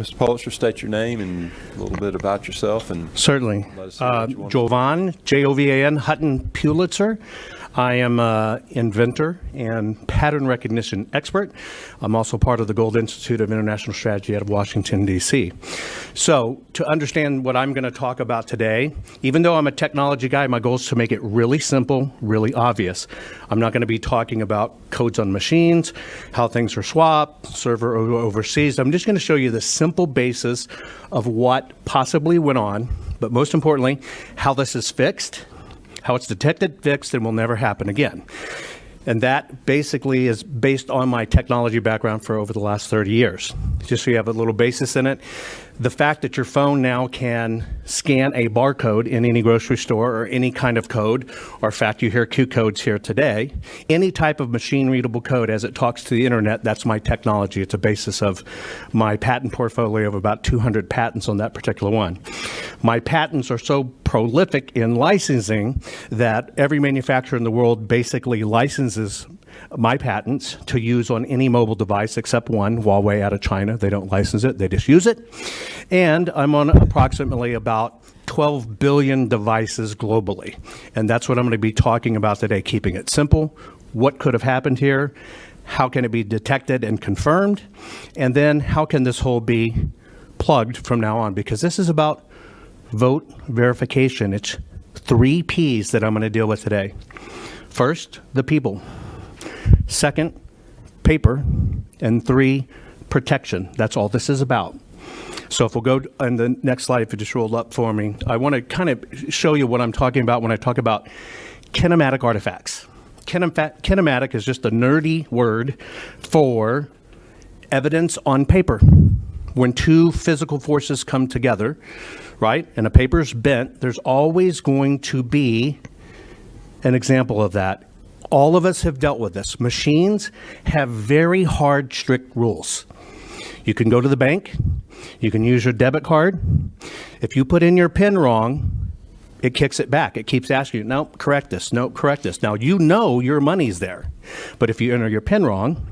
Mr. Pulitzer, state your name and a little bit about yourself. And certainly. let us know what you want. Jovan, Jovan Hutton Pulitzer. I am an inventor and pattern recognition expert. I'm also part of the Gold Institute of International Strategy out of Washington, D.C. So to understand what I'm going to talk about today, even though I'm a technology guy, my goal is to make it really simple, really obvious. I'm not going to be talking about codes on machines, how things are swapped, server overseas. I'm just going to show you the simple basis of what possibly went on, but most importantly, how this is fixed, how it's detected, fixed, and will never happen again. And that basically is based on my technology background for over the last 30 years. Just so you have a little basis in it. The fact that your phone now can scan a barcode in any grocery store or any kind of code, or in fact you hear Q codes here today, any type of machine readable code as it talks to the internet, that's my technology. It's a basis of my patent portfolio of about 200 patents on that particular one. My patents are so prolific in licensing that every manufacturer in the world basically licenses my patents to use on any mobile device except one, Huawei out of China. They don't license it, they just use it. And I'm on approximately about 12 billion devices globally. And that's what I'm going to be talking about today, keeping it simple. What could have happened here? How can it be detected and confirmed? And then how can this whole be plugged from now on? Because this is about vote verification. It's 3 Ps that I'm going to deal with today. First, the people. Second, paper. And 3, protection. That's all this is about. So if we'll go on the next slide, if you just roll up for me, I want to kind of show you what I'm talking about when I talk about kinematic artifacts. Kinematic is just a nerdy word for evidence on paper. When 2 physical forces come together, right, and a paper's bent, there's always going to be an example of that. All of us have dealt with this. Machines have very hard, strict rules. You can go to the bank. You can use your debit card. If you put in your PIN wrong, it kicks it back. It keeps asking you, no, correct this, no, correct this. Now, you know your money's there. But if you enter your PIN wrong,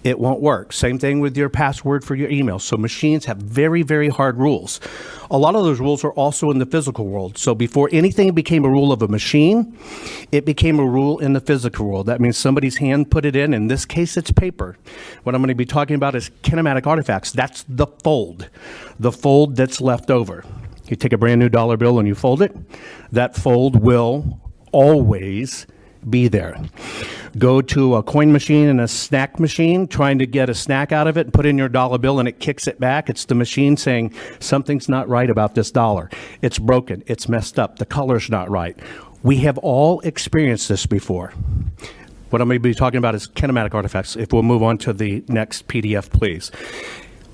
it won't work. Same thing with your password for your email. So machines have very, very hard rules. A lot of those rules are also in the physical world. So before anything became a rule of a machine, it became a rule in the physical world. That means somebody's hand put it in. In this case, it's paper. What I'm going to be talking about is kinematic artifacts. That's the fold that's left over. You take a brand new dollar bill and you fold it. That fold will always be there. Go to a coin machine and a snack machine, trying to get a snack out of it, and put in your dollar bill and it kicks it back. It's the machine saying, something's not right about this dollar. It's broken. It's messed up. The color's not right. We have all experienced this before. What I'm going to be talking about is kinematic artifacts. If we'll move on to the next PDF, please.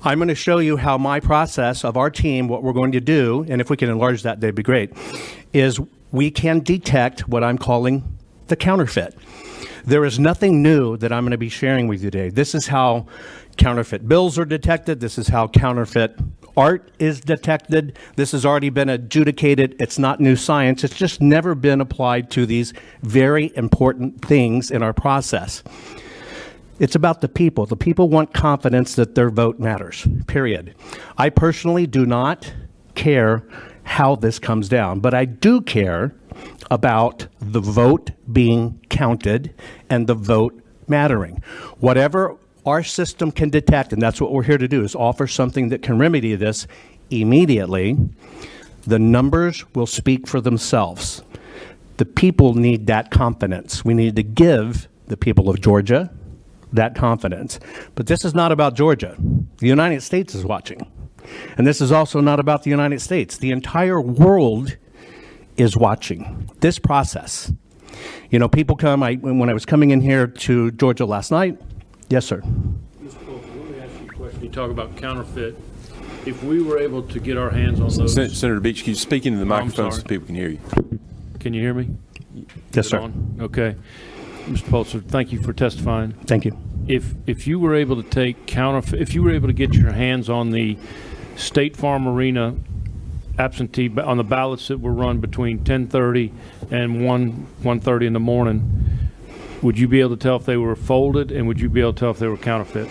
I'm going to show you how my process of our team, what we're going to do, and if we can enlarge that, that'd be great, is we can detect what I'm calling the counterfeit. There is nothing new that I'm going to be sharing with you today. This is how counterfeit bills are detected. This is how counterfeit art is detected. This has already been adjudicated. It's not new science. It's just never been applied to these very important things in our process. It's about the people. The people want confidence that their vote matters, period. I personally do not care how this comes down, but I do care about the vote being counted and the vote mattering. Whatever our system can detect, and that's what we're here to do, is offer something that can remedy this immediately. The numbers will speak for themselves. The people need that confidence. We need to give the people of Georgia that confidence. But this is not about Georgia. The United States is watching. And this is also not about the United States. The entire world is watching this process. You know, people come, when I was coming in here to Georgia last night, yes, sir. Mr. Pulitzer, let me ask you a question. You talk about counterfeit. If we were able to get our hands on those... Senator Beach, can you speak into the microphone so people can hear you? Can you hear me? Yes, sir. Okay. Mr. Pulitzer, thank you for testifying. Thank you. If you were able to take counterfeit, if you were able to get your hands on the State Farm Arena absentee on the ballots that were run between 10:30 and 1:30 in the morning, would you be able to tell if they were folded, and would you be able to tell if they were counterfeit?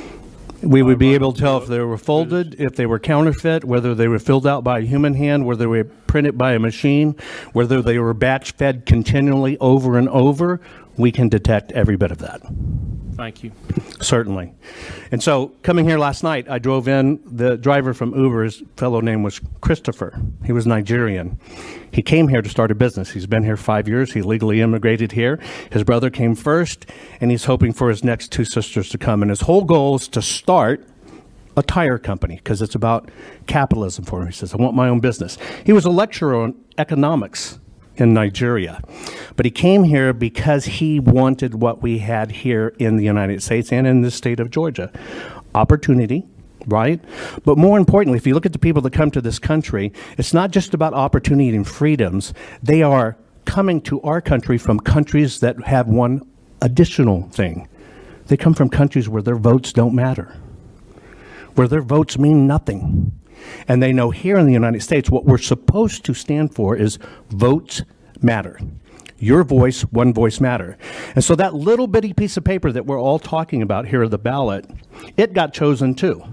We would be able to tell if they were folded, if they were counterfeit, whether they were filled out by a human hand, whether they were printed by a machine, whether they were batch fed continually over and over. We can detect every bit of that. Thank you. Certainly. And so coming here last night, I drove in. The driver from Uber, his fellow name was Christopher. He was Nigerian. He came here to start a business. He's been here 5 years. He legally immigrated here. His brother came first, and he's hoping for his next two sisters to come. And his whole goal is to start a tire company because it's about capitalism for him. He says, I want my own business. He was a lecturer on economics in Nigeria. But he came here because he wanted what we had here in the United States and in the state of Georgia. Opportunity, right? But more importantly, if you look at the people that come to this country, it's not just about opportunity and freedoms. They are coming to our country from countries that have one additional thing. They come from countries where their votes don't matter, where their votes mean nothing. And they know here in the United States what we're supposed to stand for is votes matter. Your voice, one voice matter. And so that little bitty piece of paper that we're all talking about here, the ballot, it got chosen too.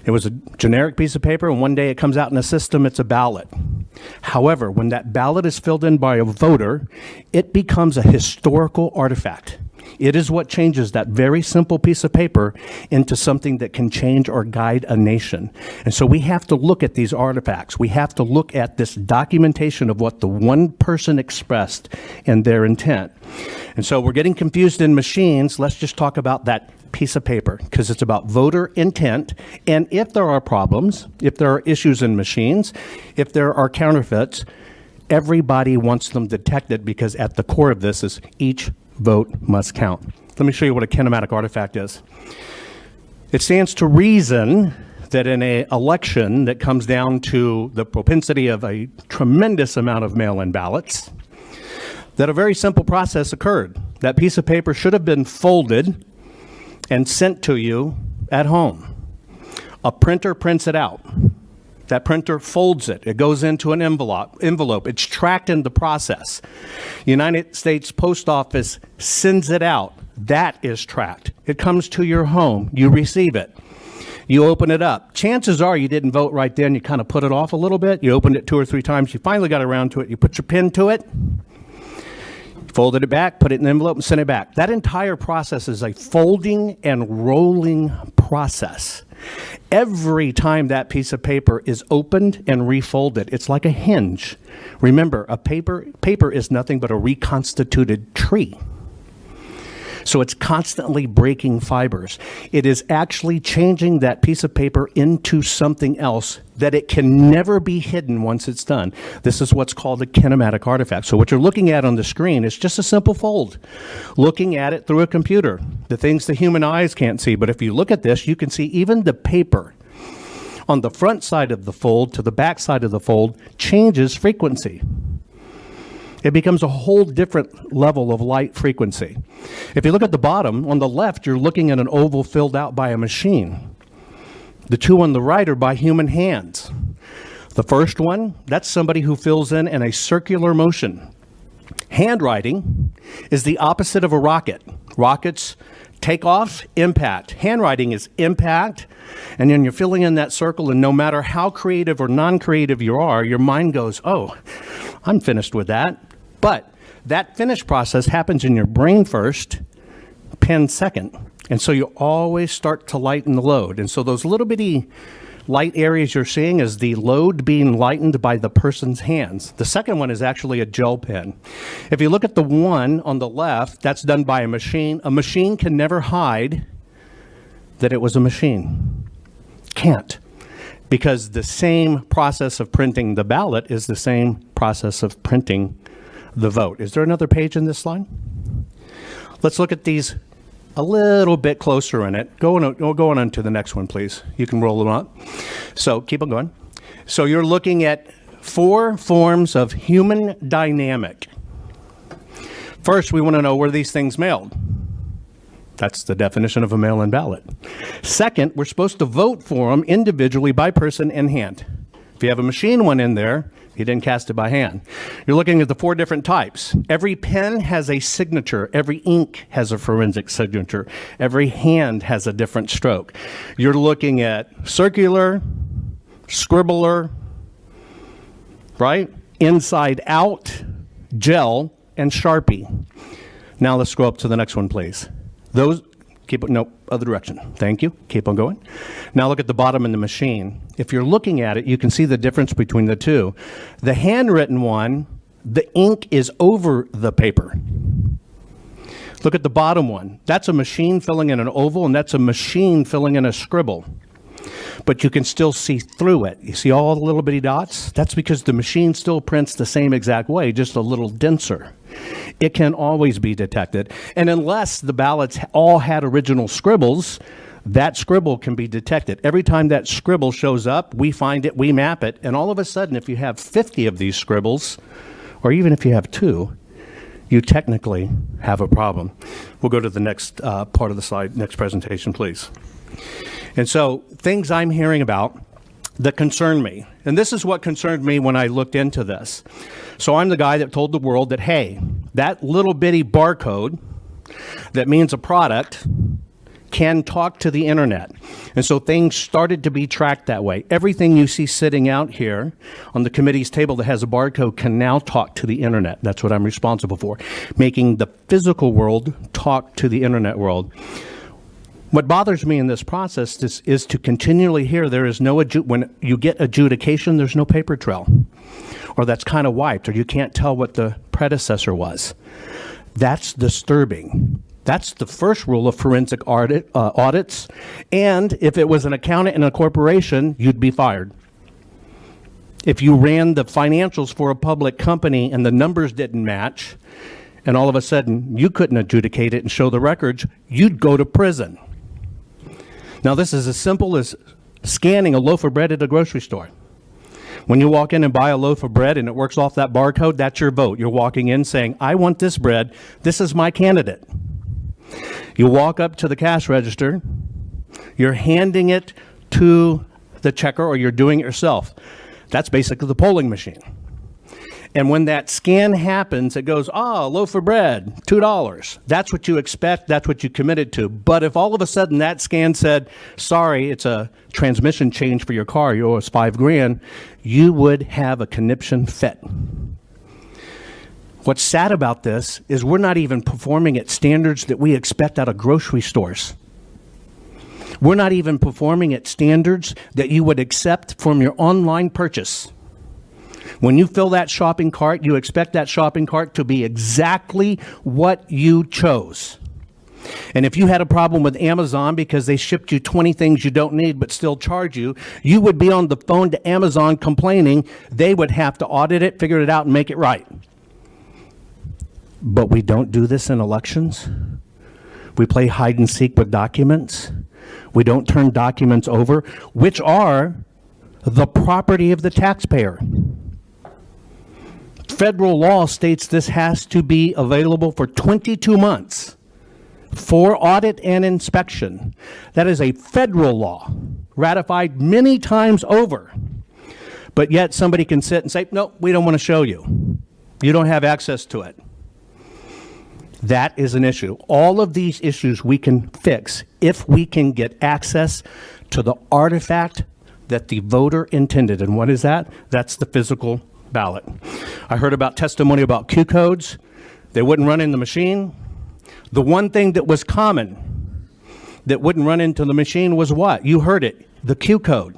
It was a generic piece of paper, and one day it comes out in a system, it's a ballot. However, when that ballot is filled in by a voter, it becomes a historical artifact. It is what changes that very simple piece of paper into something that can change or guide a nation. And so we have to look at these artifacts. We have to look at this documentation of what the one person expressed in their intent. And so we're getting confused in machines. Let's just talk about that piece of paper because it's about voter intent. And if there are problems, if there are issues in machines, if there are counterfeits, everybody wants them detected because at the core of this is each vote must count. Let me show you what a kinematic artifact is. It stands to reason that in an election that comes down to the propensity of a tremendous amount of mail-in ballots, that a very simple process occurred. That piece of paper should have been folded and sent to you at home. A printer prints it out. That printer folds it. It goes into an envelope. It's tracked in the process. United States Post Office sends it out. That is tracked. It comes to your home. You receive it. You open it up. Chances are you didn't vote right then. You kind of put it off a little bit. You opened it 2 or 3 times. You finally got around to it. You put your pen to it, folded it back, put it in an envelope, and sent it back. That entire process is a folding and rolling process. Every time that piece of paper is opened and refolded, it's like a hinge. Remember, paper is nothing but a reconstituted tree. So it's constantly breaking fibers. It is actually changing that piece of paper into something else that it can never be hidden once it's done. This is what's called a kinematic artifact. So what you're looking at on the screen is just a simple fold. Looking at it through a computer, the things the human eyes can't see. But if you look at this, you can see even the paper on the front side of the fold to the back side of the fold changes frequency. It becomes a whole different level of light frequency. If you look at the bottom, on the left, you're looking at an oval filled out by a machine. The two on the right are by human hands. The first one, that's somebody who fills in a circular motion. Handwriting is the opposite of a rocket. Rockets take off, impact. Handwriting is impact, and then you're filling in that circle, and no matter how creative or non-creative you are, your mind goes, oh, I'm finished with that. But that finish process happens in your brain first, pen second. And so you always start to lighten the load. And so those little bitty light areas you're seeing is the load being lightened by the person's hands. The second one is actually a gel pen. If you look at the one on the left, that's done by a machine. A machine can never hide that it was a machine. Can't. Because the same process of printing the ballot is the same process of printing the vote. Is there another page in this slide? Let's look at these a little bit closer in it. Go on to the next one, please. You can roll them up. So keep on going. So you're looking at 4 forms of human dynamic. First, we want to know where these things mailed. That's the definition of a mail-in ballot. Second, we're supposed to vote for them individually by person in hand. If you have a machine one in there, he didn't cast it by hand. You're looking at the 4 different types. Every pen has a signature. Every ink has a forensic signature. Every hand has a different stroke. You're looking at circular, scribbler, right? Inside out, gel, and Sharpie. Now let's scroll up to the next one, please. Those, no, other direction. Thank you. Keep on going. Now look at the bottom in the machine. If you're looking at it, you can see the difference between the two. The handwritten one, the ink is over the paper. Look at the bottom one. That's a machine filling in an oval, and that's a machine filling in a scribble. But you can still see through it. You see all the little bitty dots? That's because the machine still prints the same exact way, just a little denser. It can always be detected. And unless the ballots all had original scribbles, that scribble can be detected. Every time that scribble shows up, we find it, we map it, and all of a sudden, if you have 50 of these scribbles, or even if you have 2, you technically have a problem. We'll go to the next part of the slide, next presentation, please. And so, things I'm hearing about that concern me, and this is what concerned me when I looked into this. So I'm the guy that told the world that, hey, that little bitty barcode that means a product can talk to the internet. And so things started to be tracked that way. Everything you see sitting out here on the committee's table that has a barcode can now talk to the internet. That's what I'm responsible for, making the physical world talk to the internet world. What bothers me in this process is to continually hear there is no, when you get adjudication, there's no paper trail, or that's kind of wiped, or you can't tell what the predecessor was. That's disturbing. That's the first rule of forensic audits, and if it was an accountant in a corporation, you'd be fired. If you ran the financials for a public company and the numbers didn't match, and all of a sudden you couldn't adjudicate it and show the records, you'd go to prison. Now, this is as simple as scanning a loaf of bread at a grocery store. When you walk in and buy a loaf of bread and it works off that barcode, that's your vote. You're walking in saying, I want this bread. This is my candidate. You walk up to the cash register. You're handing it to the checker, or you're doing it yourself. That's basically the polling machine. And when that scan happens, it goes, a loaf of bread, $2. That's what you expect. That's what you committed to. But if all of a sudden that scan said, sorry, it's a transmission change for your car, you owe us $5,000, you would have a conniption fit. What's sad about this is we're not even performing at standards that we expect out of grocery stores. We're not even performing at standards that you would accept from your online purchase. When you fill that shopping cart, you expect that shopping cart to be exactly what you chose. And if you had a problem with Amazon because they shipped you 20 things you don't need but still charge you, you would be on the phone to Amazon complaining. They would have to audit it, figure it out, and make it right. But we don't do this in elections. We play hide and seek with documents. We don't turn documents over, which are the property of the taxpayer. Federal law states this has to be available for 22 months for audit and inspection. That is a federal law, ratified many times over. But yet somebody can sit and say, no, we don't want to show you. You don't have access to it. That is an issue. All of these issues we can fix if we can get access to the artifact that the voter intended. And what is that? That's the physical ballot. I heard about testimony about Q codes. They wouldn't run in the machine. The one thing that was common that wouldn't run into the machine was what? You heard it, the Q code.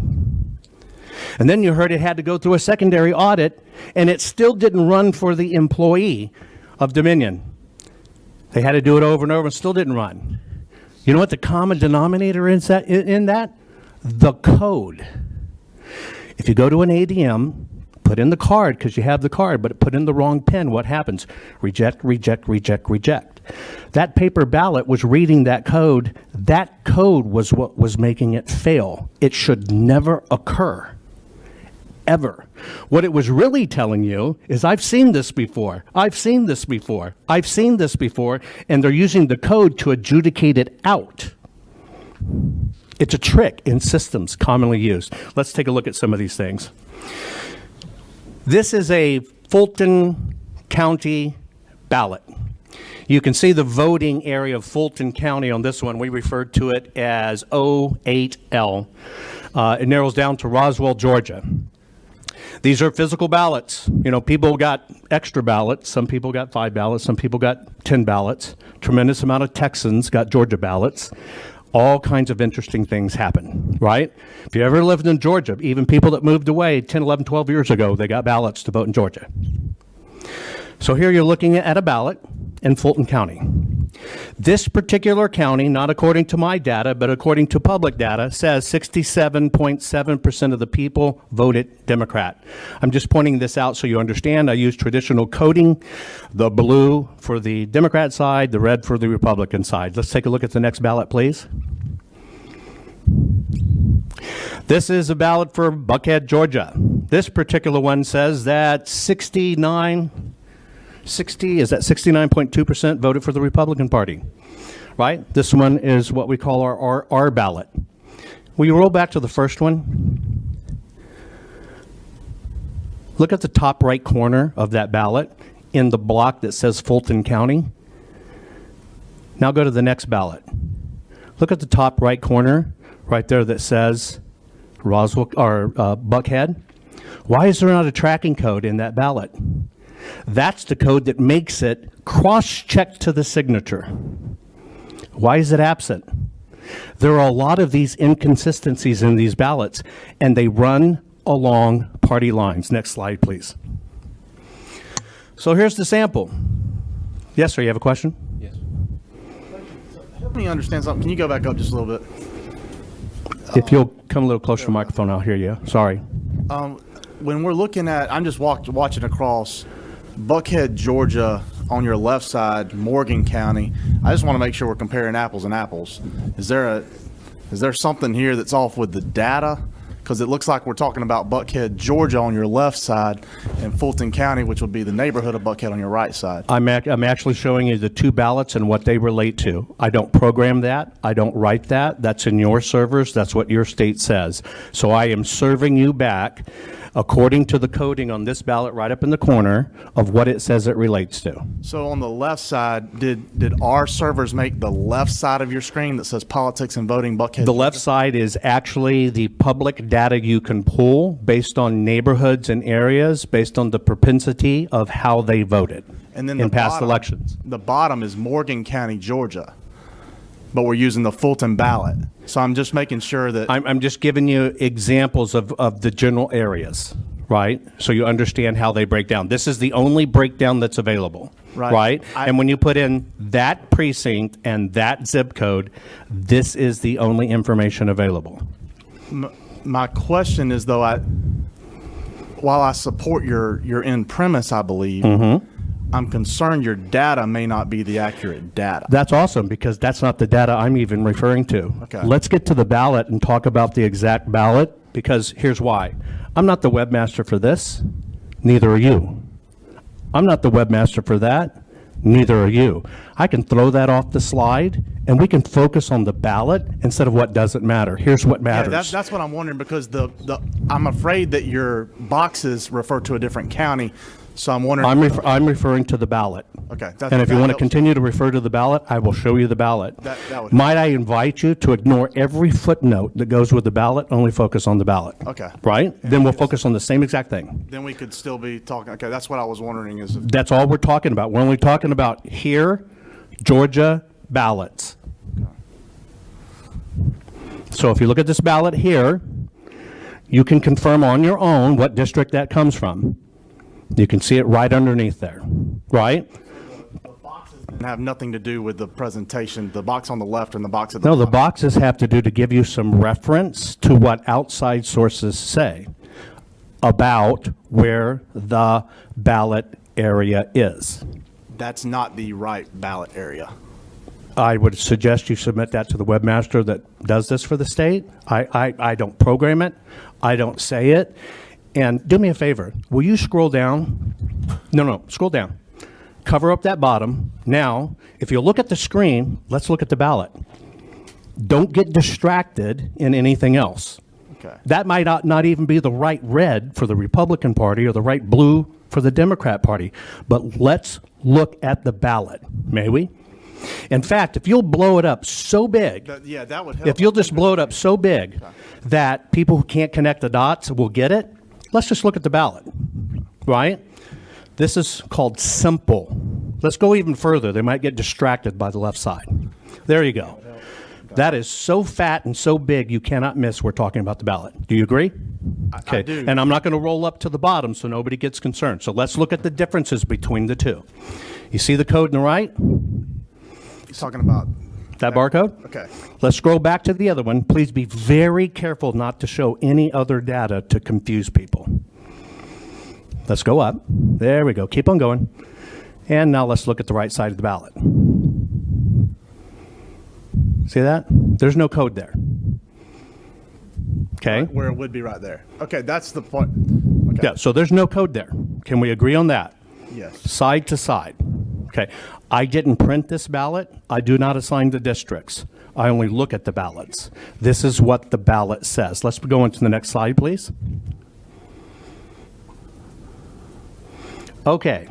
And then you heard it had to go through a secondary audit, and it still didn't run for the employee of Dominion. They had to do it over and over and still didn't run. You know what the common denominator is in that? The code. If you go to an ADM, put in the card because you have the card, but put in the wrong pin, what happens? Reject, reject, reject, reject. That paper ballot was reading that code. That code was what was making it fail. It should never occur. Ever. What it was really telling you is, I've seen this before, I've seen this before, I've seen this before, and they're using the code to adjudicate it out. It's a trick in systems commonly used. Let's take a look at some of these things. This is a Fulton County ballot. You can see the voting area of Fulton County on this one. We referred to it as O8L. It narrows down to Roswell, Georgia. These are physical ballots. You know, people got extra ballots. Some people got 5 ballots. Some people got 10 ballots. Tremendous amount of Texans got Georgia ballots. All kinds of interesting things happen, right? If you ever lived in Georgia, even people that moved away 10, 11, 12 years ago, they got ballots to vote in Georgia. So here you're looking at a ballot in Fulton County. This particular county, not according to my data, but according to public data, says 67.7% of the people voted Democrat. I'm just pointing this out so you understand. I use traditional coding, the blue for the Democrat side, the red for the Republican side. Let's take a look at the next ballot, please. This is a ballot for Buckhead, Georgia. This particular one says that 69.2% voted for the Republican Party, right? This one is what we call our R ballot. Will you roll back to the first one? Look at the top right corner of that ballot in the block that says Fulton County. Now go to the next ballot. Look at the top right corner right there that says Roswell or Buckhead. Why is there not a tracking code in that ballot? That's the code that makes it cross-checked to the signature. Why is it absent? There are a lot of these inconsistencies in these ballots, and they run along party lines. Next slide, please. So here's the sample. Yes, sir, you have a question? Yes. Help me understand something. Can you go back up just a little bit? If you'll come a little closer to the microphone, I'll hear you. Sorry. When we're looking at, I'm just watching across Buckhead, Georgia, on your left side, Morgan County. I just want to make sure we're comparing apples and apples. Is there something here that's off with the data? Because it looks like we're talking about Buckhead, Georgia on your left side and Fulton County, which would be the neighborhood of Buckhead on your right side. I'm actually showing you the two ballots and what they relate to. I don't program that. I don't write that. That's in your servers. That's what your state says. So I am serving you back according to the coding on this ballot right up in the corner of what it says it relates to. So on the left side, did our servers make the left side of your screen that says politics and voting Buckhead? The left side is actually the public data you can pull based on neighborhoods and areas, based on the propensity of how they voted and then in past elections. The bottom is Morgan County, Georgia, but we're using the Fulton ballot. So I'm just making sure that I'm just giving you examples of the general areas, right? So you understand how they break down. This is the only breakdown that's available, right? And when you put in that precinct and that zip code, this is the only information available. My question is, though, while I support your end premise, I believe, I'm concerned your data may not be the accurate data. That's awesome, because that's not the data I'm even referring to. Okay. Let's get to the ballot and talk about the exact ballot, because here's why. I'm not the webmaster for this. Neither are you. I'm not the webmaster for that. Neither are you. I can throw that off the slide, and we can focus on the ballot instead of what doesn't matter. Here's what matters. Yeah, that's what I'm wondering, because I'm afraid that your boxes refer to a different county. So I'm wondering. I'm referring to the ballot. Okay. And if you want to continue to refer to the ballot, I will show you the ballot. That would Might I invite you to ignore every footnote that goes with the ballot, only focus on the ballot. Okay. Right? Then we'll focus on the same exact thing. Then we could still be talking. Okay, that's what I was wondering is if, That's all we're talking about. We're only talking about here, Georgia ballots. So if you look at this ballot here, you can confirm on your own what district that comes from. You can see it right underneath there, right? the boxes have nothing to do with the presentation, the box on the left and the box at the No, the bottom. boxes have to do to give you some reference to what outside sources say about where the ballot area is. That's not the right ballot area. I would suggest you submit that to the webmaster that does this for the state. I don't program it. I don't say it. And do me a favor. Will you scroll down? No, scroll down. Cover up that bottom. Now, if you look at the screen, let's look at the ballot. Don't get distracted in anything else. Okay. That might not even be the right red for the Republican Party or the right blue for the Democrat Party. But let's look at the ballot, may we? In fact, if you'll blow it up so big, Yeah, that would help. if you'll just blow it up so big that people who can't connect the dots will get it, let's just look at the ballot, right? This is called simple. Let's go even further. They might get distracted by the left side. There you go. That is so fat and so big you cannot miss. We're talking about the ballot. Do you agree? Okay. I do. And I'm not going to roll up to the bottom so nobody gets concerned. So let's look at the differences between the two. You see the code on the right? He's talking about That barcode? Okay. Let's scroll back to the other one. Please be very careful not to show any other data to confuse people. Let's go up. There we go. Keep on going. And now let's look at the right side of the ballot. See that? There's no code there. Okay? Where it would be right there. Okay, that's the point. Okay. Yeah, so there's no code there. Can we agree on that? Yes. Side to side. Okay. I didn't print this ballot. I do not assign the districts. I only look at the ballots. This is what the ballot says. Let's go into the next slide, please. Okay.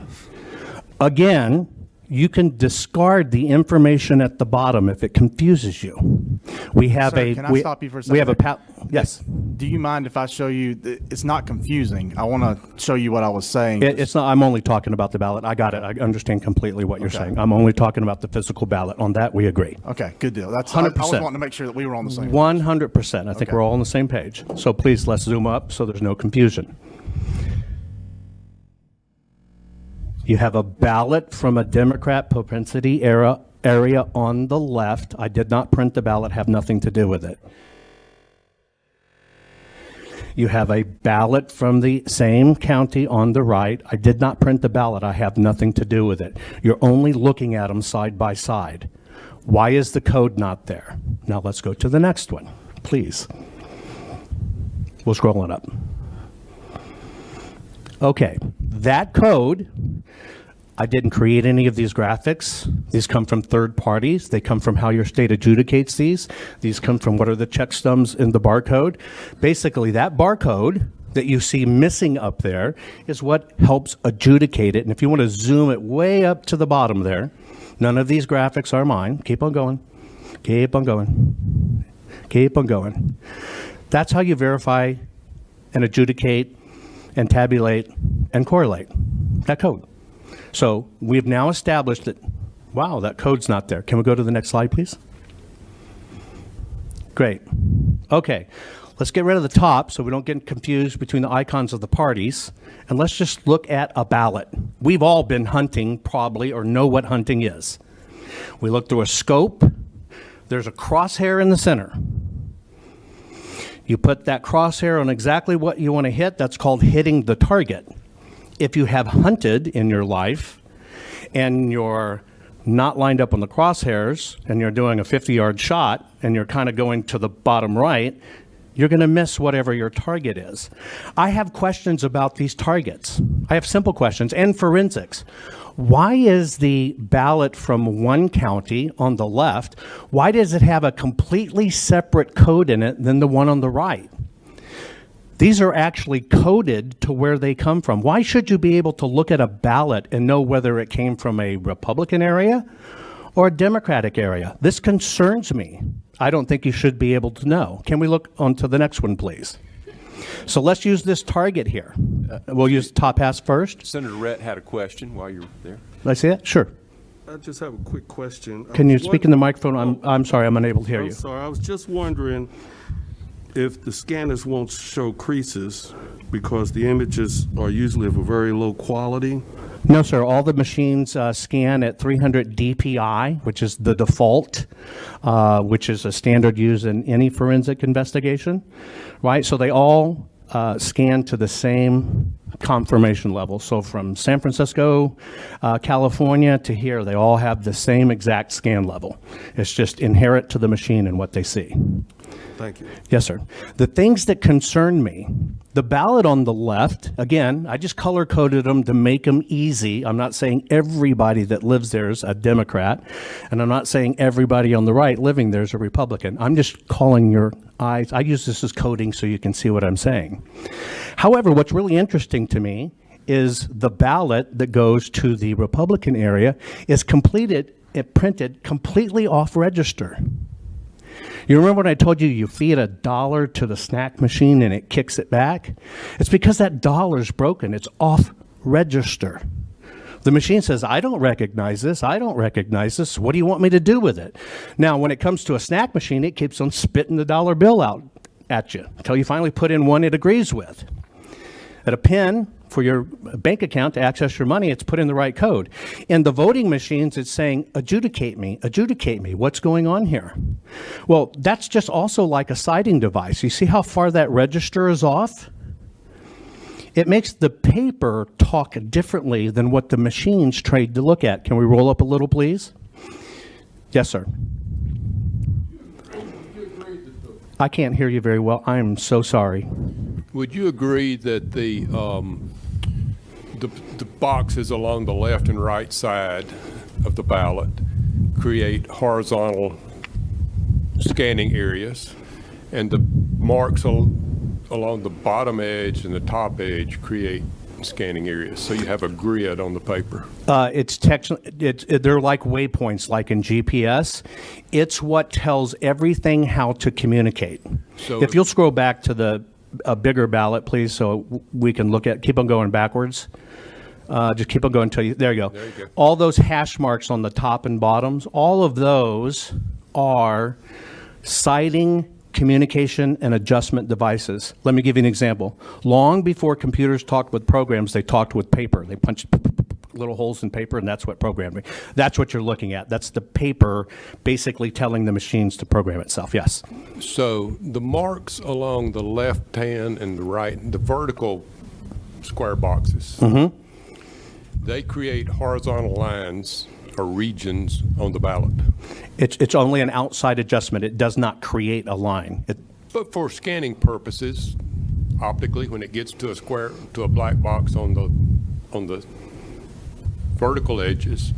Again, you can discard the information at the bottom if it confuses you. We have Sir, can I stop you for a second? We have a yes. Do you mind if I show you? It's not confusing. I want to show you what I was saying. It's not. I'm only talking about the ballot. I got it. I understand completely what you're saying. I'm only talking about the physical ballot. On that, we agree. Okay, good deal. That's 100%. I was wanting to make sure that we were on the same page. 100%. I think Okay. we're all on the same page. So please, let's zoom up so there's no confusion. You have a ballot from a Democrat propensity area on the left. I did not print the ballot, have nothing to do with it. You have a ballot from the same county on the right. I did not print the ballot, I have nothing to do with it. You're only looking at them side by side. Why is the code not there? Now let's go to the next one, please. We'll scroll it up. Okay, that code, I didn't create any of these graphics. These come from third parties. They come from how your state adjudicates these. These come from what are the checksums in the barcode. Basically, that barcode that you see missing up there is what helps adjudicate it. And if you want to zoom it way up to the bottom there, none of these graphics are mine. Keep on going. Keep on going. Keep on going. That's how you verify and adjudicate and tabulate and correlate that code. So we've now established that, wow, that code's not there. Can we go to the next slide, please? Great. Okay, let's get rid of the top so we don't get confused between the icons of the parties, and let's just look at a ballot. We've all been hunting probably or know what hunting is. We look through a scope. There's a crosshair in the center. You put that crosshair on exactly what you want to hit. That's called hitting the target. If you have hunted in your life and you're not lined up on the crosshairs and you're doing a 50-yard shot and you're kind of going to the bottom right, you're going to miss whatever your target is. I have questions about these targets. I have simple questions and forensics. Why is the ballot from one county on the left, why does it have a completely separate code in it than the one on the right? These are actually coded to where they come from. Why should you be able to look at a ballot and know whether it came from a Republican area or a Democratic area? This concerns me. I don't think you should be able to know. Can we look on to the next one, please? So let's use this target here. We'll use top pass first. Senator Rhett had a question while you're there. Did I see it? Sure. I just have a quick question. Can you speak in the microphone? I'm sorry, I'm unable to hear you. I'm sorry. I was just wondering if the scanners won't show creases because the images are usually of a very low quality. No, sir. All the machines scan at 300 DPI, which is the default, which is a standard used in any forensic investigation, right? So they all scan to the same confirmation level. So from San Francisco, California to here, they all have the same exact scan level. It's just inherent to the machine and what they see. Thank you. Yes, sir. The things that concern me The ballot on the left, again, I just color-coded them to make them easy. I'm not saying everybody that lives there is a Democrat, and I'm not saying everybody on the right living there is a Republican. I'm just calling your eyes. I use this as coding so you can see what I'm saying. However, what's really interesting to me is the ballot that goes to the Republican area is printed completely off register. You remember when I told you you feed $1 to the snack machine and it kicks it back? It's because that dollar's broken. It's off register. The machine says, I don't recognize this. I don't recognize this. What do you want me to do with it? Now, when it comes to a snack machine, it keeps on spitting the dollar bill out at you until you finally put in one it agrees with. At a pen for your bank account to access your money, it's put in the right code. In the voting machines, it's saying, adjudicate me, what's going on here? Well, that's just also like a citing device. You see how far that register is off? It makes the paper talk differently than what the machines trade to look at. Can we roll up a little, please? Yes, sir. I can't hear you very well. I am so sorry. Would you agree that the boxes along the left and right side of the ballot create horizontal scanning areas, and the marks along the bottom edge and the top edge create scanning areas? So you have a grid on the paper. They're like waypoints, like in GPS. It's what tells everything how to communicate. So if you'll scroll back to a bigger ballot, please, so we can look at, keep on going backwards. Just keep on going until you, there you go. There you go. All those hash marks on the top and bottoms, all of those are citing, communication, and adjustment devices. Let me give you an example. Long before computers talked with programs, they talked with paper. They punched little holes in paper, and that's what programming. That's what you're looking at. That's the paper basically telling the machines to program itself. Yes. So the marks along the left hand and the right, the vertical square boxes, they create horizontal lines or regions on the ballot. It's only an outside adjustment. It does not create a line. But for scanning purposes, optically, when it gets to a square, to a black box on the vertical edges,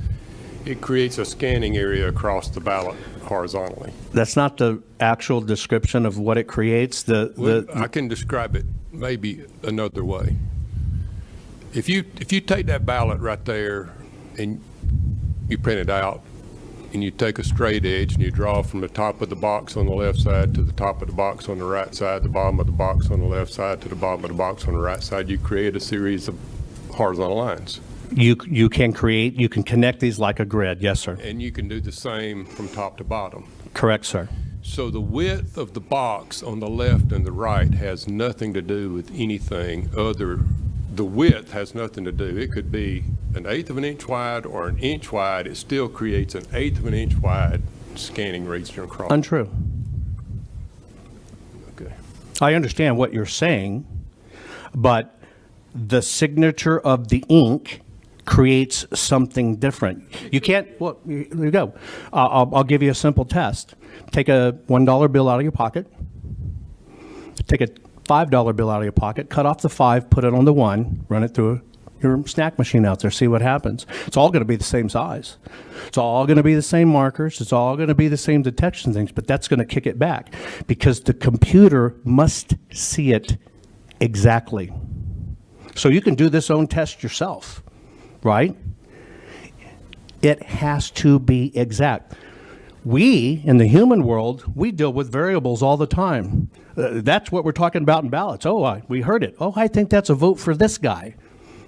it creates a scanning area across the ballot horizontally. That's not the actual description of what it creates. I can describe it maybe another way. If you take that ballot right there and you print it out, and you take a straight edge and you draw from the top of the box on the left side to the top of the box on the right side, the bottom of the box on the left side to the bottom of the box on the right side, you create a series of horizontal lines. You can connect these like a grid. Yes, sir. And you can do the same from top to bottom. Correct, sir. So the width of the box on the left and the right has nothing to do with anything other. The width has nothing to do. It could be 1/8 of an inch wide or 1 inch wide. It still creates 1/8 of an inch wide scanning region across. Untrue. Okay. I understand what you're saying, but the signature of the ink creates something different. You can't, well, here you go. I'll give you a simple test. Take a $1 bill out of your pocket. Take a $5 bill out of your pocket, cut off the 5, put it on the 1, run it through your snack machine out there, see what happens. It's all going to be the same size. It's all going to be the same markers. It's all going to be the same detection things, but that's going to kick it back because the computer must see it exactly. So you can do this own test yourself, right? It has to be exact. We, in the human world, we deal with variables all the time. That's what we're talking about in ballots. Oh, we heard it. Oh, I think that's a vote for this guy.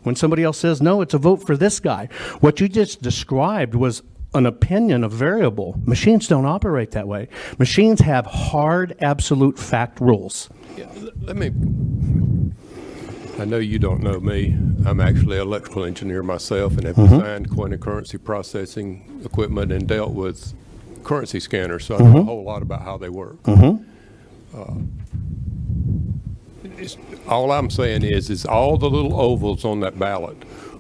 When somebody else says, no, it's a vote for this guy. What you just described was an opinion of variable. Machines don't operate that way. Machines have hard, absolute fact rules. Yeah, let me, I know you don't know me. I'm actually an electrical engineer myself and have designed coin and currency processing equipment and dealt with currency scanners, so I know a whole lot about how they work. All I'm saying is all the little ovals on that ballot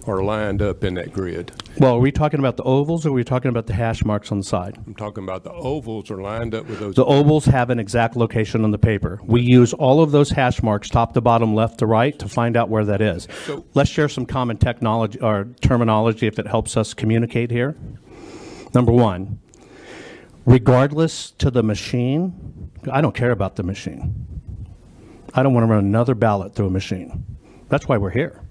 are lined up in that grid. Well, are we talking about the ovals or are we talking about the hash marks on the side? I'm talking about the ovals are lined up with those. The ovals have an exact location on the paper. We use all of those hash marks, top to bottom, left to right, to find out where that is. So- Let's share some common technology or terminology if it helps us communicate here. Number one, regardless to the machine, I don't care about the machine. I don't want to run another ballot through a machine. That's why we're here.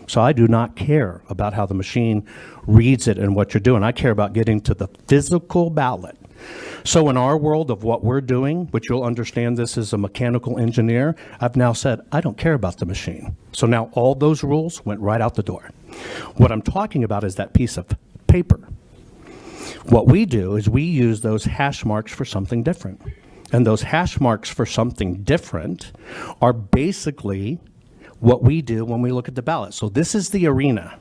So I do not care about how the machine reads it and what you're doing. I care about getting to the physical ballot. So in our world of what we're doing, which you'll understand this as a mechanical engineer, I've now said, I don't care about the machine. So now all those rules went right out the door. What I'm talking about is that piece of paper. What we do is we use those hash marks for something different. And those hash marks for something different are basically what we do when we look at the ballot. So this is the arena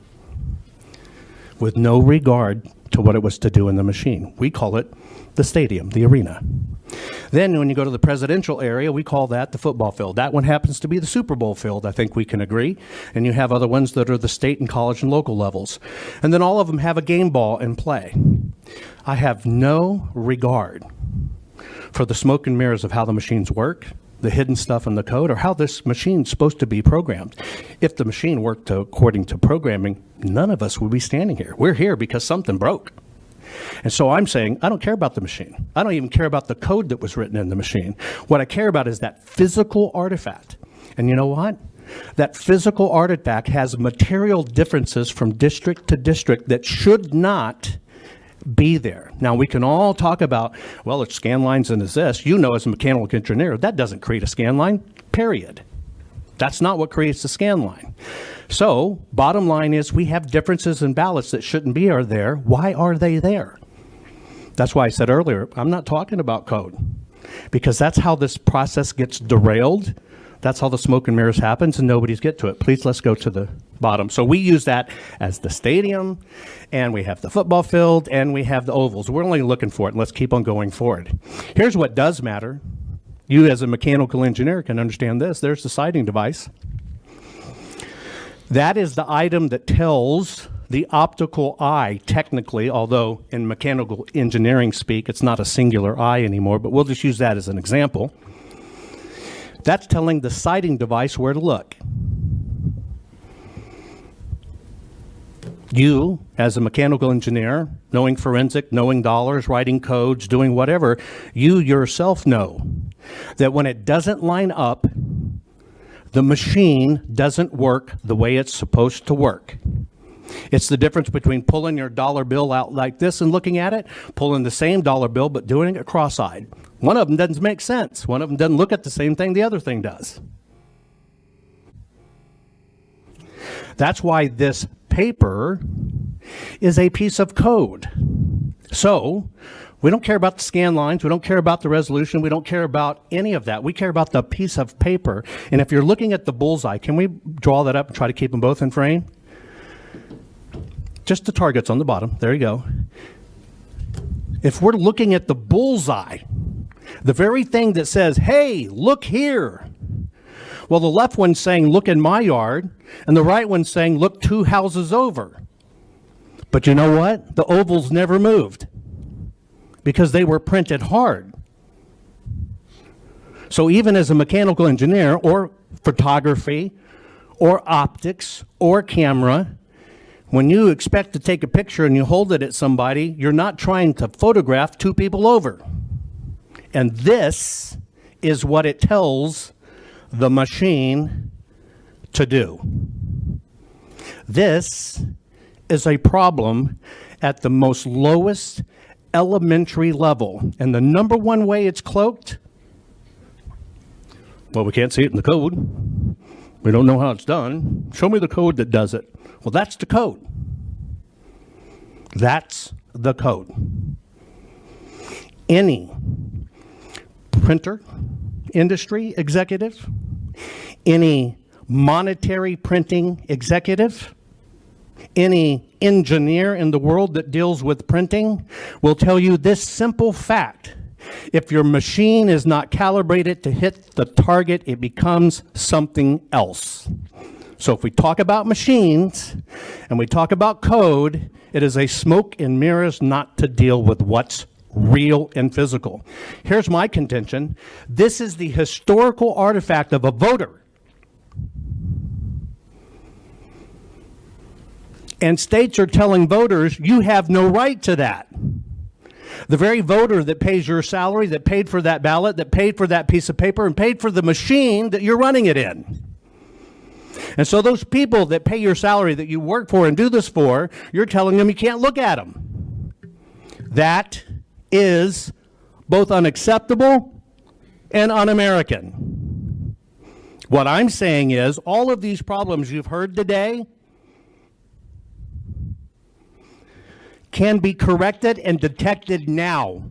with no regard to what it was to do in the machine. We call it the stadium, the arena. Then when you go to the presidential area, we call that the football field. That one happens to be the Super Bowl field, I think we can agree. And you have other ones that are the state and college and local levels. And then all of them have a game ball in play. I have no regard for the smoke and mirrors of how the machines work, the hidden stuff in the code, or how this machine's supposed to be programmed. If the machine worked according to programming, none of us would be standing here. We're here because something broke. And so I'm saying, I don't care about the machine. I don't even care about the code that was written in the machine. What I care about is that physical artifact. And you know what? That physical artifact has material differences from district to district that should not be there. Now, we can all talk about, well, it's scan lines and it's this. You know, as a mechanical engineer, that doesn't create a scan line, period. That's not what creates the scan line. So, bottom line is we have differences in ballots that shouldn't be there. Why are they there? That's why I said earlier, I'm not talking about code, because that's how this process gets derailed. That's how the smoke and mirrors happens and nobody's get to it. Please, let's go to the bottom. So we use that as the stadium, and we have the football field, and we have the ovals. We're only looking for it, and let's keep on going forward. Here's what does matter. You as a mechanical engineer can understand this. There's the sighting device. That is the item that tells the optical eye, technically, although in mechanical engineering speak, it's not a singular eye anymore, but we'll just use that as an example. That's telling the sighting device where to look. You, as a mechanical engineer, knowing forensic, knowing dollars, writing codes, doing whatever, you yourself know that when it doesn't line up, the machine doesn't work the way it's supposed to work. It's the difference between pulling your dollar bill out like this and looking at it, pulling the same dollar bill but doing it cross-eyed. One of them doesn't make sense. One of them doesn't look at the same thing the other thing does. That's why this paper is a piece of code. So we don't care about the scan lines. We don't care about the resolution. We don't care about any of that. We care about the piece of paper. And if you're looking at the bullseye, can we draw that up and try to keep them both in frame? Just the targets on the bottom. There you go. If we're looking at the bullseye, the very thing that says, hey, look here. Well, the left one's saying, look in my yard, and the right one's saying, look 2 houses over. But you know what? The ovals never moved because they were printed hard. So even as a mechanical engineer or photography or optics or camera, when you expect to take a picture and you hold it at somebody, you're not trying to photograph 2 people over. And this is what it tells the machine to do. This is a problem at the most lowest elementary level. And the number one way it's cloaked, well, we can't see it in the code. We don't know how it's done. Show me the code that does it. Well, that's the code. That's the code. Any printer industry executive, any monetary printing executive, any engineer in the world that deals with printing will tell you this simple fact. If your machine is not calibrated to hit the target, it becomes something else. So if we talk about machines and we talk about code, it is a smoke and mirrors not to deal with what's real and physical. Here's my contention. This is the historical artifact of a voter. And states are telling voters, you have no right to that. The very voter that pays your salary, that paid for that ballot, that paid for that piece of paper, and paid for the machine that you're running it in. And so those people that pay your salary that you work for and do this for, you're telling them you can't look at them. That is both unacceptable and un-American. What I'm saying is all of these problems you've heard today can be corrected and detected now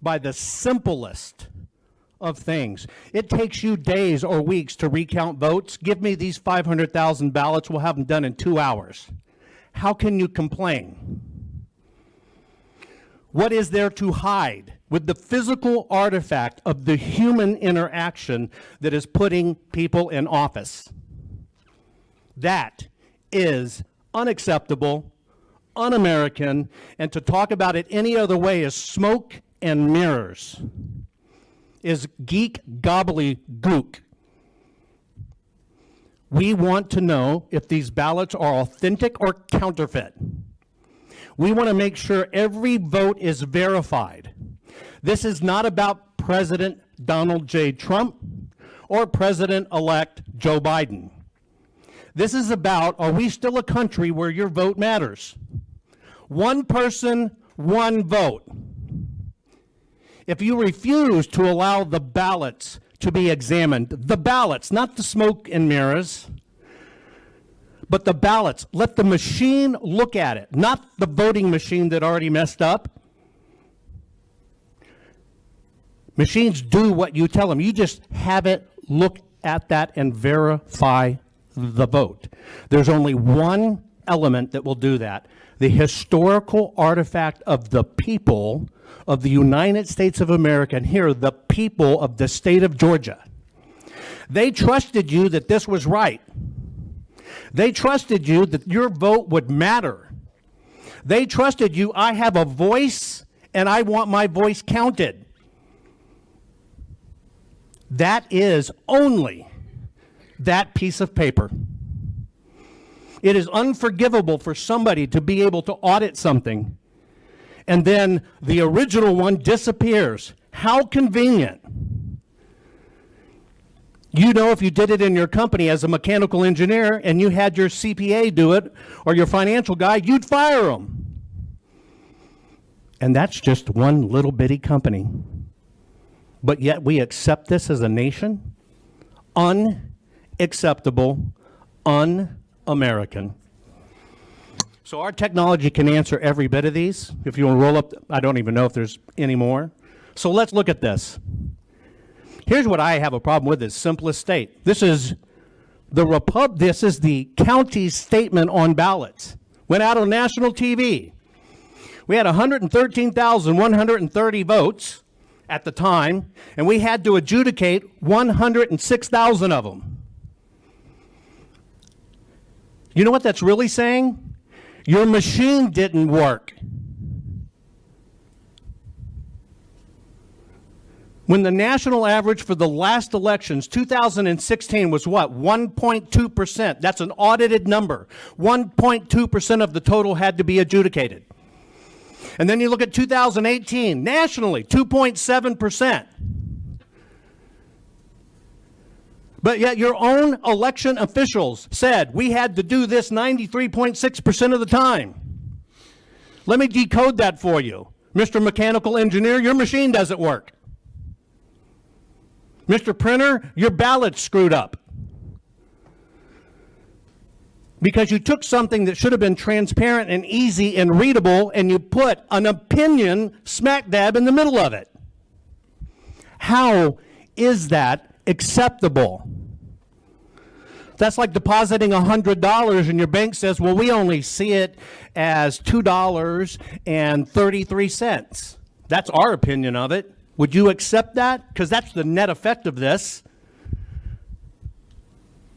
by the simplest of things. It takes you days or weeks to recount votes. Give me these 500,000 ballots. We'll have them done in 2 hours. How can you complain? What is there to hide with the physical artifact of the human interaction that is putting people in office? That is unacceptable, un-American, and to talk about it any other way is smoke and mirrors, is geek gobbledygook. We want to know if these ballots are authentic or counterfeit. We want to make sure every vote is verified. This is not about President Donald J. Trump or President-elect Joe Biden. This is about, are we still a country where your vote matters? One person, one vote. If you refuse to allow the ballots to be examined, the ballots, not the smoke and mirrors, but the ballots, let the machine look at it, not the voting machine that already messed up. Machines do what you tell them. You just have it look at that and verify the vote. There's only one element that will do that. The historical artifact of the people of the United States of America, and here, the people of the state of Georgia. They trusted you that this was right. They trusted you that your vote would matter. They trusted you, I have a voice and I want my voice counted. That is only that piece of paper. It is unforgivable for somebody to be able to audit something and then the original one disappears. How convenient. You know, if you did it in your company as a mechanical engineer and you had your CPA do it or your financial guy, you'd fire them. And that's just one little bitty company. But yet we accept this as a nation? Unacceptable, un-American. So our technology can answer every bit of these. If you want to roll up, I don't even know if there's any more. So let's look at this. Here's what I have a problem with, is simplest state. This is the county's statement on ballots. Went out on national TV. We had 113,130 votes at the time, and we had to adjudicate 106,000 of them. You know what that's really saying? Your machine didn't work. When the national average for the last elections, 2016, was what? 1.2%. That's an audited number. 1.2% of the total had to be adjudicated. And then you look at 2018, nationally, 2.7%. But yet your own election officials said we had to do this 93.6% of the time. Let me decode that for you. Mr. Mechanical Engineer, your machine doesn't work. Mr. Printer, your ballot's screwed up. Because you took something that should have been transparent and easy and readable and you put an opinion smack dab in the middle of it. How is that acceptable? That's like depositing $100 and your bank says, well, we only see it as $2.33. That's our opinion of it. Would you accept that? Because that's the net effect of this.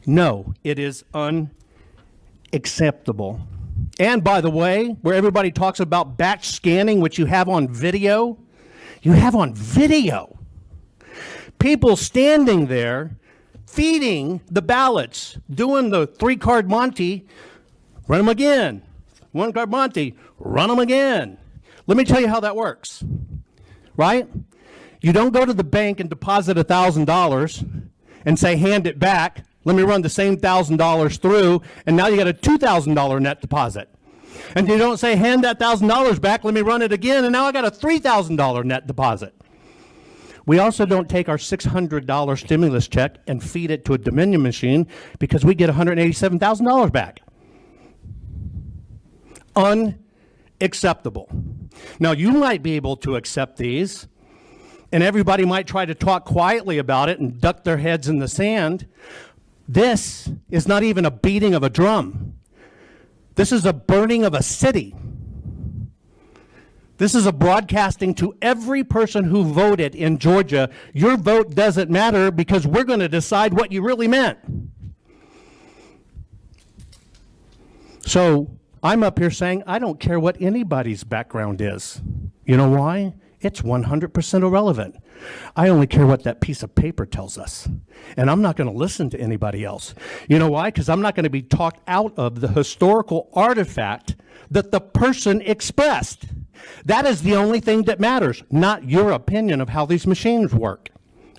No, it is unacceptable. And by the way, where everybody talks about batch scanning, which you have on video, people standing there feeding the ballots, doing the 3-card Monty, run them again. 1-card Monty, run them again. Let me tell you how that works, right? You don't go to the bank and deposit $1,000 and say, hand it back. Let me run the same $1,000 through, and now you got a $2,000 net deposit. And you don't say, hand that $1,000 back, let me run it again, and now I got a $3,000 net deposit. We also don't take our $600 stimulus check and feed it to a Dominion machine because we get $187,000 back. Unacceptable. Now, you might be able to accept these, and everybody might try to talk quietly about it and duck their heads in the sand. This is not even a beating of a drum. This is a burning of a city. This is a broadcasting to every person who voted in Georgia. Your vote doesn't matter because we're going to decide what you really meant. So I'm up here saying I don't care what anybody's background is. You know why? It's 100% irrelevant. I only care what that piece of paper tells us. And I'm not going to listen to anybody else. You know why? Because I'm not going to be talked out of the historical artifact that the person expressed. That is the only thing that matters, not your opinion of how these machines work.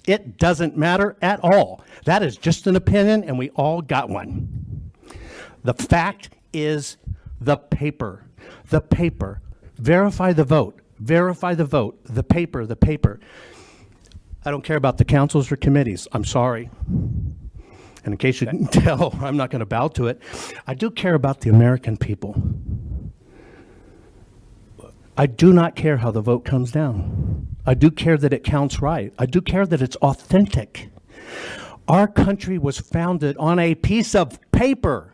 It doesn't matter at all. That is just an opinion, and we all got one. The fact is the paper. The paper. Verify the vote. Verify the vote. The paper. The paper. I don't care about the councils or committees. I'm sorry. And in case you didn't tell, I'm not going to bow to it. I do care about the American people. I do not care how the vote comes down. I do care that it counts right. I do care that it's authentic. Our country was founded on a piece of paper.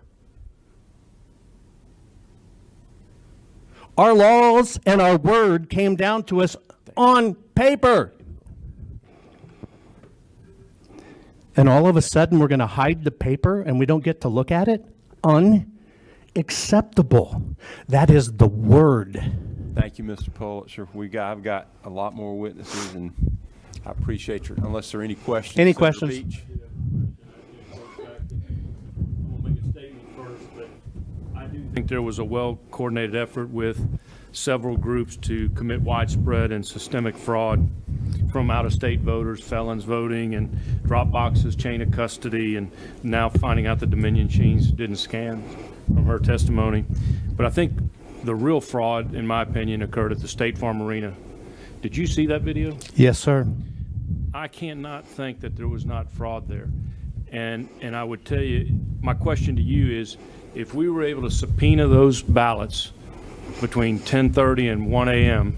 Our laws and our word came down to us on paper. And all of a sudden we're going to hide the paper and we don't get to look at it? Unacceptable. That is the word. Thank you, Mr. Pulitzer. I've got a lot more witnesses, and I appreciate your, unless there are any questions. Any Senator questions? Beach? I'm gonna make a statement first, but I do think there was a well-coordinated effort with several groups to commit widespread and systemic fraud from out-of-state voters, felons voting, and drop boxes, chain of custody, and now finding out the Dominion machines didn't scan from her testimony. But I think the real fraud, in my opinion, occurred at the State Farm Arena. Did you see that video? Yes, sir. I cannot think that there was not fraud there. And I would tell you, my question to you is, if we were able to subpoena those ballots between 10:30 and 1 a.m.,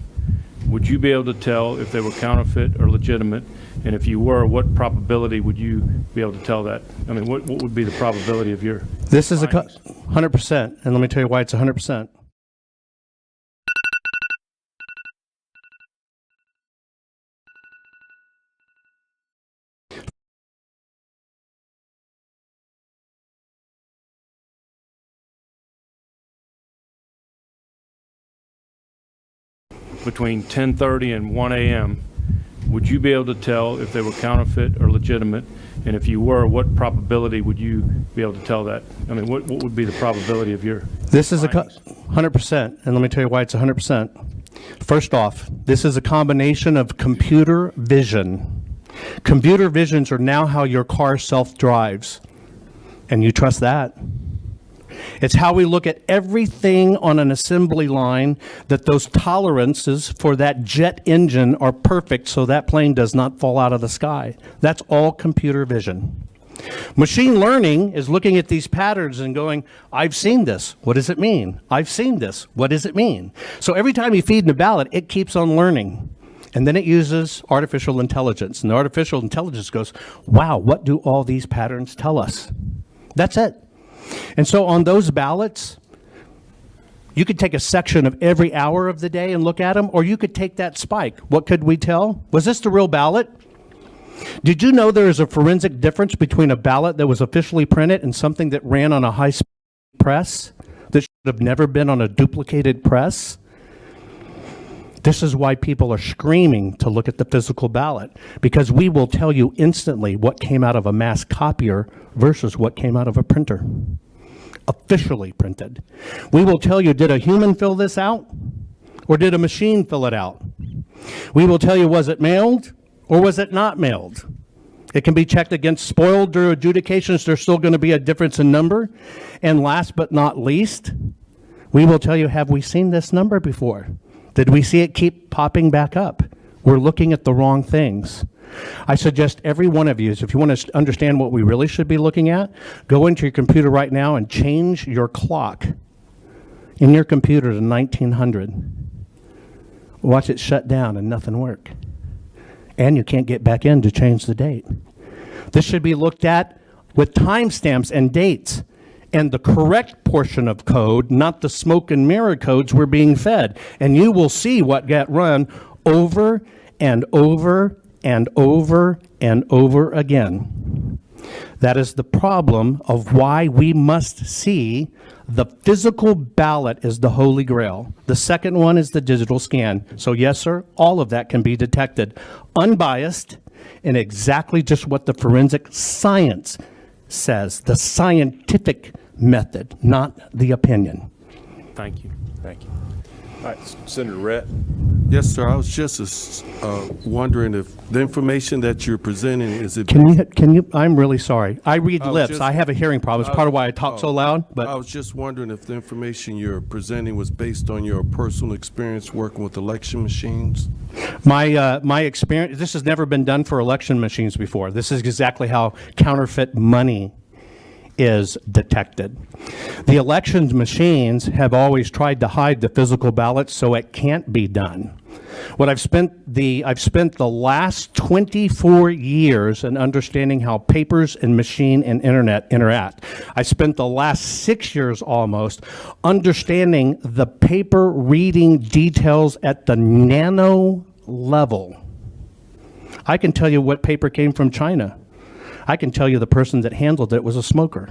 would you be able to tell if they were counterfeit or legitimate? And if you were, what probability would you be able to tell that? I mean, what would be the probability of your This is findings? 100%, and let me tell you why it's 100%. Between 10:30 and 1 a.m., would you be able to tell if they were counterfeit or legitimate? And if you were, what probability would you be able to tell that? I mean, what would be the probability of your This is findings? 100%, and let me tell you why it's 100%. First off, this is a combination of computer vision. Computer visions are now how your car self-drives, and you trust that. It's how we look at everything on an assembly line, that those tolerances for that jet engine are perfect so that plane does not fall out of the sky. That's all computer vision. Machine learning is looking at these patterns and going, I've seen this. What does it mean? I've seen this. What does it mean? So every time you feed in a ballot, it keeps on learning. And then it uses artificial intelligence. And the artificial intelligence goes, wow, what do all these patterns tell us? That's it. And so on those ballots, you could take a section of every hour of the day and look at them, or you could take that spike. What could we tell? Was this the real ballot? Did you know there is a forensic difference between a ballot that was officially printed and something that ran on a high-speed press that should have never been on a duplicated press? This is why people are screaming to look at the physical ballot, because we will tell you instantly what came out of a mass copier versus what came out of a printer, officially printed. We will tell you, did a human fill this out or did a machine fill it out? We will tell you, was it mailed or was it not mailed? It can be checked against spoiled or adjudications. There's still going to be a difference in number. And last but not least, we will tell you, have we seen this number before? Did we see it keep popping back up? We're looking at the wrong things. I suggest every one of you, if you want to understand what we really should be looking at, go into your computer right now and change your clock in your computer to 1900. Watch it shut down and nothing work. And you can't get back in to change the date. This should be looked at with timestamps and dates and the correct portion of code, not the smoke and mirror codes we're being fed. And you will see what got run over and over and over and over again. That is the problem of why we must see the physical ballot as the holy grail. The second one is the digital scan. So yes, sir, all of that can be detected unbiased and exactly just what the forensic science says, the scientific method, not the opinion. Thank you. Thank you. All right, Senator Rhett. Yes, sir. I was just wondering if the information that you're presenting, is it? Can you, I'm really sorry. I read lips. just- I have a hearing problem. It's part of why I talk so loud, I but was just wondering if the information you're presenting was based on your personal experience working with election machines? my experience, this has never been done for election machines before. This is exactly how counterfeit money is detected. The elections machines have always tried to hide the physical ballots so it can't be done. What I've spent the last 24 years in understanding how papers and machine and internet interact. I spent the last 6 years almost understanding the paper reading details at the nano level. I can tell you what paper came from China. I can tell you the person that handled it was a smoker.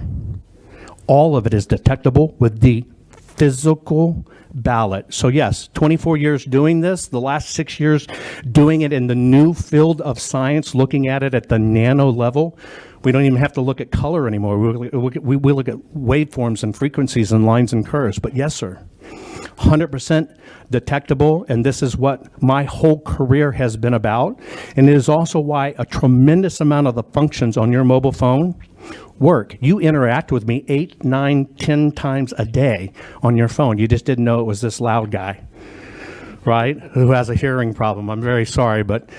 All of it is detectable with the physical ballot. So yes, 24 years doing this, the last 6 years doing it in the new field of science, looking at it at the nano level. We don't even have to look at color anymore. We look at waveforms and frequencies and lines and curves. But yes, sir, 100% detectable, and this is what my whole career has been about. And it is also why a tremendous amount of the functions on your mobile phone work. You interact with me 8, 9, 10 times a day on your phone. You just didn't know it was this loud guy, right, who has a hearing problem. I'm very sorry, but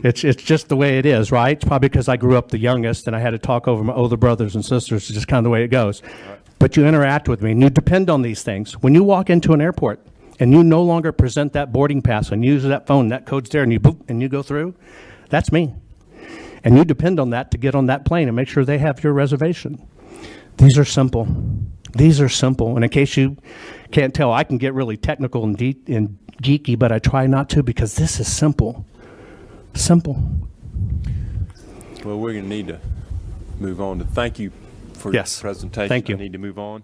it's just the way it is, right? It's probably because I grew up the youngest and I had to talk over my older brothers and sisters. It's just kind of the way it goes. But you interact with me and you depend on these things. When you walk into an airport and you no longer present that boarding pass and use that phone, that code's there, and you boop, and you go through, that's me. And you depend on that to get on that plane and make sure they have your reservation. These are simple. These are simple. And in case you can't tell, I can get really technical and deep and geeky, but I try not to because this is simple. Simple. Well, we're going to need to move on to thank you for Yes. your presentation. Thank you. I need to move on.